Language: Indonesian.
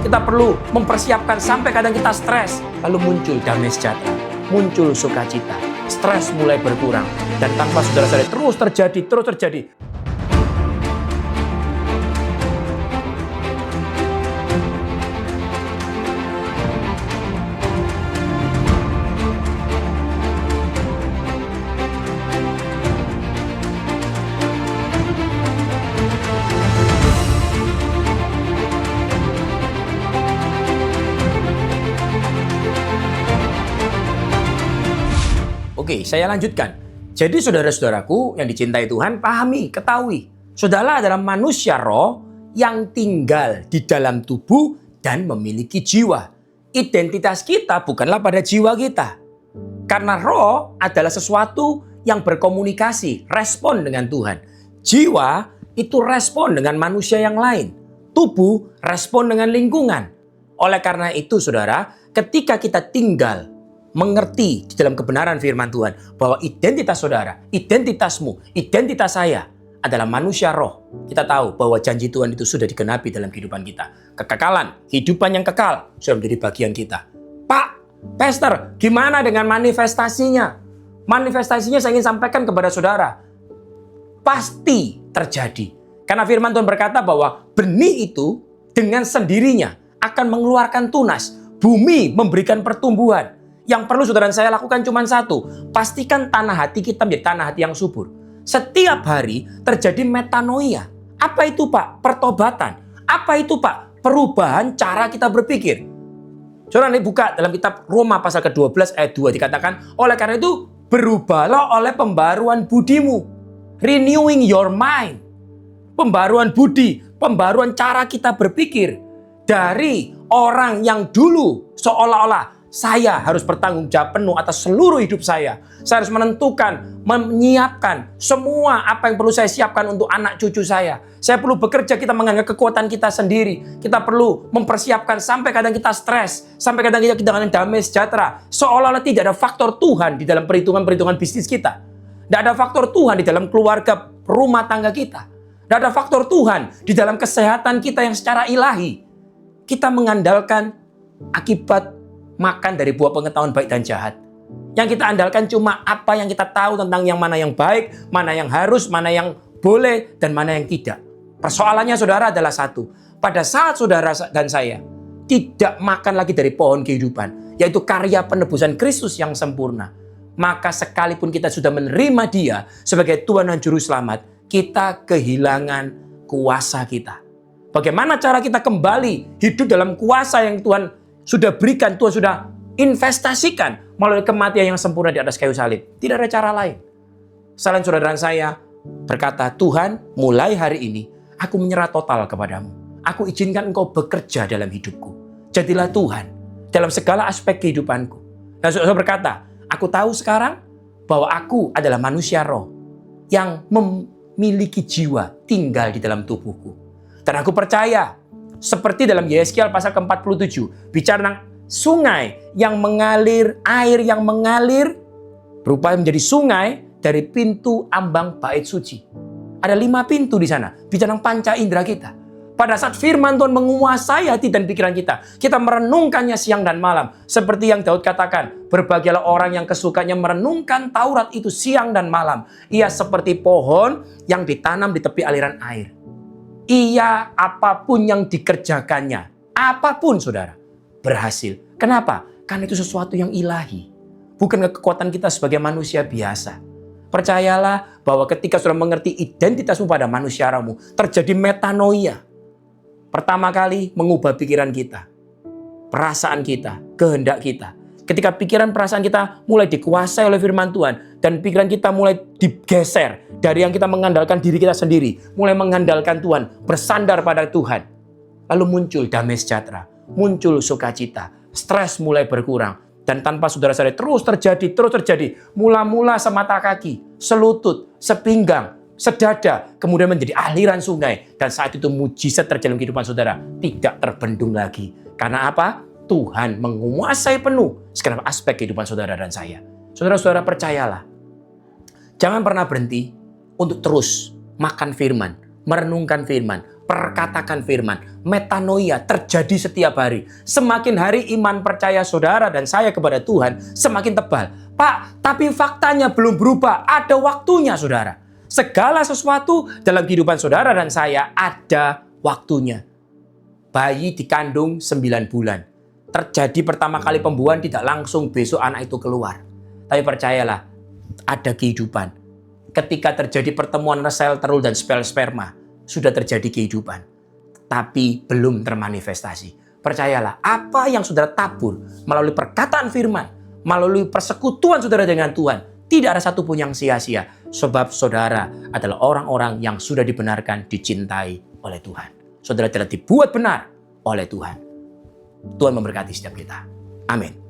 Kita perlu mempersiapkan sampai kadang kita stres. Lalu muncul damai sejahtera, muncul sukacita. Stres mulai berkurang. Dan tanpa saudara sadari terus terjadi. Oke, saya lanjutkan. Jadi saudara-saudaraku yang dicintai Tuhan, pahami, ketahui. Saudara adalah manusia roh yang tinggal di dalam tubuh dan memiliki jiwa. Identitas kita bukanlah pada jiwa kita. Karena roh adalah sesuatu yang berkomunikasi, respon dengan Tuhan. Jiwa itu respon dengan manusia yang lain. Tubuh respon dengan lingkungan. Oleh karena itu saudara, ketika kita tinggal mengerti di dalam kebenaran firman Tuhan bahwa identitas saudara, identitasmu, identitas saya adalah manusia roh. Kita tahu bahwa janji Tuhan itu sudah digenapi dalam kehidupan kita. Kekekalan, kehidupan yang kekal sudah menjadi bagian kita. Pak, Pastor, gimana dengan manifestasinya? Manifestasinya saya ingin sampaikan kepada saudara. Pasti terjadi. Karena firman Tuhan berkata bahwa benih itu dengan sendirinya akan mengeluarkan tunas. Bumi memberikan pertumbuhan. Yang perlu saudara dan saya lakukan cuma satu. Pastikan tanah hati kita menjadi tanah hati yang subur. Setiap hari terjadi metanoia. Apa itu Pak? Pertobatan. Apa itu Pak? Perubahan cara kita berpikir. Saudara ini buka dalam kitab Roma pasal ke-12 ayat 2 dikatakan, oleh karena itu berubahlah oleh pembaruan budimu. Renewing your mind. Pembaruan budi, pembaruan cara kita berpikir. Dari orang yang dulu seolah-olah saya harus bertanggung jawab penuh atas seluruh hidup saya. Saya harus menentukan, menyiapkan semua apa yang perlu saya siapkan untuk anak cucu saya. Saya perlu bekerja, kita menganggap kekuatan kita sendiri. Kita perlu mempersiapkan sampai kadang kita stres. Sampai kadang kita dengan damai sejahtera. Seolah-olah tidak ada faktor Tuhan di dalam perhitungan-perhitungan bisnis kita. Tidak ada faktor Tuhan di dalam keluarga rumah tangga kita. Tidak ada faktor Tuhan di dalam kesehatan kita yang secara ilahi. Kita mengandalkan akibat makan dari buah pengetahuan baik dan jahat. Yang kita andalkan cuma apa yang kita tahu tentang yang mana yang baik, mana yang harus, mana yang boleh, dan mana yang tidak. Persoalannya saudara adalah satu. Pada saat saudara dan saya tidak makan lagi dari pohon kehidupan, yaitu karya penebusan Kristus yang sempurna, maka sekalipun kita sudah menerima Dia sebagai Tuhan dan Juru Selamat, kita kehilangan kuasa kita. Bagaimana cara kita kembali hidup dalam kuasa yang Tuhan sudah berikan, Tuhan sudah investasikan melalui kematian yang sempurna di atas kayu salib. Tidak ada cara lain. Selain saudara dan saya berkata, Tuhan mulai hari ini aku menyerah total kepadamu. Aku izinkan engkau bekerja dalam hidupku. Jadilah Tuhan dalam segala aspek kehidupanku. Dan saudara berkata, aku tahu sekarang bahwa aku adalah manusia roh yang memiliki jiwa tinggal di dalam tubuhku. Dan aku percaya seperti dalam Yeskiel pasal ke-47, bicara tentang sungai yang mengalir, air yang mengalir, berubah menjadi sungai dari pintu ambang bait suci. Ada 5 pintu di sana, bicara tentang panca indera kita. Pada saat firman Tuhan menguasai hati dan pikiran kita, kita merenungkannya siang dan malam. Seperti yang Daud katakan, berbahagialah orang yang kesukanya merenungkan Taurat itu siang dan malam. Ia seperti pohon yang ditanam di tepi aliran air. Ia apapun yang dikerjakannya, apapun saudara, berhasil. Kenapa? Karena itu sesuatu yang ilahi. Bukan kekuatan kita sebagai manusia biasa. Percayalah bahwa ketika saudara mengerti identitasmu pada manusia rohmu, terjadi metanoia. Pertama kali mengubah pikiran kita, perasaan kita, kehendak kita. Ketika pikiran perasaan kita mulai dikuasai oleh firman Tuhan, dan pikiran kita mulai digeser dari yang kita mengandalkan diri kita sendiri, mulai mengandalkan Tuhan, bersandar pada Tuhan. Lalu muncul damai sejahtera, muncul sukacita, stres mulai berkurang. Dan tanpa saudara sadari terus terjadi. Mula-mula semata kaki, selutut, sepinggang, sedada, kemudian menjadi aliran sungai. Dan saat itu mujizat terjadi dalam kehidupan saudara, tidak terbendung lagi. Karena apa? Tuhan menguasai penuh segenap aspek kehidupan saudara dan saya. Saudara-saudara percayalah, jangan pernah berhenti untuk terus makan firman, merenungkan firman, perkatakan firman. Metanoia terjadi setiap hari. Semakin hari iman percaya saudara dan saya kepada Tuhan semakin tebal. Pak, tapi faktanya belum berubah. Ada waktunya, saudara. Segala sesuatu dalam kehidupan saudara dan saya ada waktunya. Bayi dikandung 9 bulan. Terjadi pertama kali pembuahan tidak langsung besok anak itu keluar. Tapi percayalah, ada kehidupan. Ketika terjadi pertemuan sel telur dan sperma, sudah terjadi kehidupan. Tapi belum termanifestasi. Percayalah, apa yang saudara tabur melalui perkataan firman, melalui persekutuan saudara dengan Tuhan, tidak ada satupun yang sia-sia. Sebab saudara adalah orang-orang yang sudah dibenarkan, dicintai oleh Tuhan. Saudara telah dibuat benar oleh Tuhan. Tuhan memberkati setiap kita. Amin.